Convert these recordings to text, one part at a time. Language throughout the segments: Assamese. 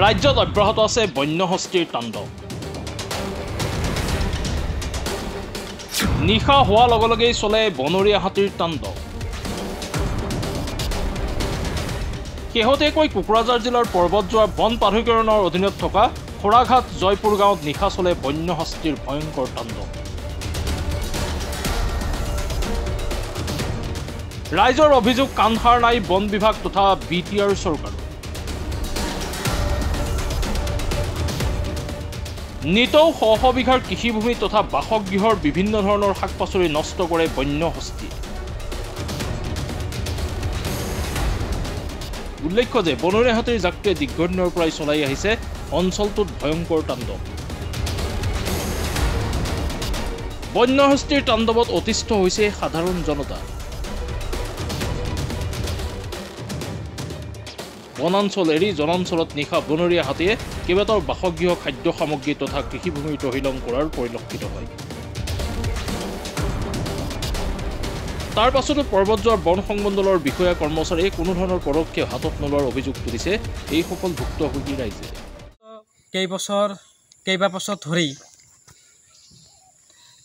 ৰাজ্যত অব্যাহত আছে বন্যহস্তীৰ তাণ্ডৱ। নিশা হোৱাৰ লগে লগেই চলে বনৰীয়া হাতীৰ তাণ্ডৱ। শেহতীয়াকৈ কোকৰাঝাৰ জিলাৰ পৰ্বতজোৱাৰ বন প্ৰাধিকৰণৰ অধীনত থকা খোৰাঘাট জয়পুৰ গাঁৱত নিশা চলে বন্যহস্তীৰ ভয়ংকৰ তাণ্ডৱ। ৰাইজৰ অভিযোগ কাণ সাৰ নাই বন বিভাগ তথা BTR চৰকাৰ। নিতৌ শ বিঘাৰ কৃষিভূমি তথা বাসগৃহৰ বিভিন্ন ধৰণৰ শাক পাচলি নষ্ট কৰে বন্যহস্তী। উল্লেখ্য যে বনৰীয়া হাতীৰ জাকটোৱে দীৰ্ঘদিনৰ পৰাই চলাই আহিছে অঞ্চলটোত ভয়ংকৰ তাণ্ডৱ। বন্যহস্তীৰ তাণ্ডৱত অতিষ্ঠ হৈছে সাধাৰণ জনতা। বনাঞ্চল এৰি জনাঞ্চলত নিশা বনৰীয়া হাতীয়ে কেইবাটাও বাসগৃহ খাদ্য সামগ্ৰী তথা কৃষিভূমি তহিলং কৰাৰ পৰিলক্ষিত হয়। তাৰ পাছতো পৰ্বতজোৱাৰ বন সংমণ্ডলৰ বিষয়া কৰ্মচাৰীয়ে কোনো ধৰণৰ পদক্ষেপ হাতত নোলোৱাৰ অভিযোগ তুলিছে এইসকল ভুক্তভোগী ৰাইজে।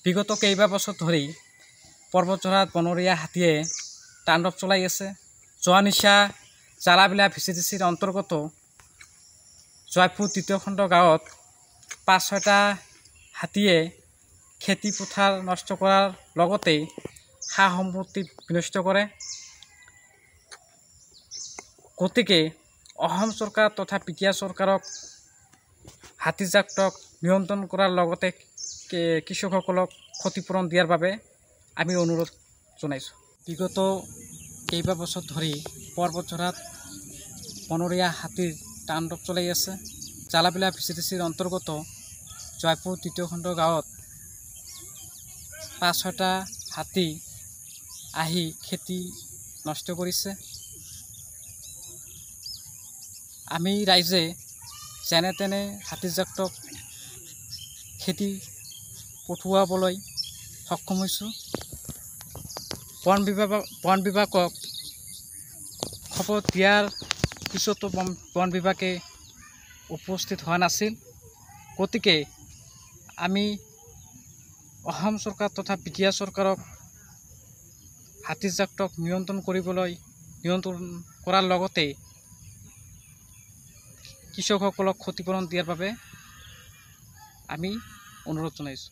বিগত কেইবাবছৰ ধৰি পৰ্বতজোৰাত বনৰীয়া হাতীয়ে তাণ্ডৱ চলাই আছে। যোৱা নিশা জালাবিলা VCDCৰ অন্তৰ্গত জয়পুৰ ৩য় খণ্ড গাঁৱত ৫-৬টা হাতীয়ে খেতি পথাৰ নষ্ট কৰাৰ লগতে সা সম্পত্তি বিনষ্ট কৰে। গতিকে অসম চৰকাৰ তথা BTR চৰকাৰক হাতীজাকটোক নিয়ন্ত্ৰণ কৰাৰ লগতে কৃষকসকলক ক্ষতিপূৰণ দিয়াৰ বাবে আমি অনুৰোধ জনাইছোঁ। বিগত কেইবাবছৰ ধৰি পৰ্বতজোৰাত বনৰীয়া হাতীৰ তাণ্ডৱ চলাই আছে। জালাবিলা VCDCৰ অন্তৰ্গত জয়পুৰ ৩য় খণ্ড গাঁৱত ৫-৬টা হাতী আহি খেতি নষ্ট কৰিছে। আমি ৰাইজে যেনে তেনে হাতীজাকটোক খেতি পঠুৱাবলৈ সক্ষম হৈছোঁ। বন বিভাগক খবৰ দিয়াৰ পিছতো বন বিভাগে উপস্থিত হোৱা নাছিল। গতিকে আমি অসম চৰকাৰ তথা BTR চৰকাৰক হাতীজাকটোক নিয়ন্ত্ৰণ কৰাৰ লগতে কৃষকসকলক ক্ষতিপূৰণ দিয়াৰ বাবে আমি অনুৰোধ জনাইছোঁ।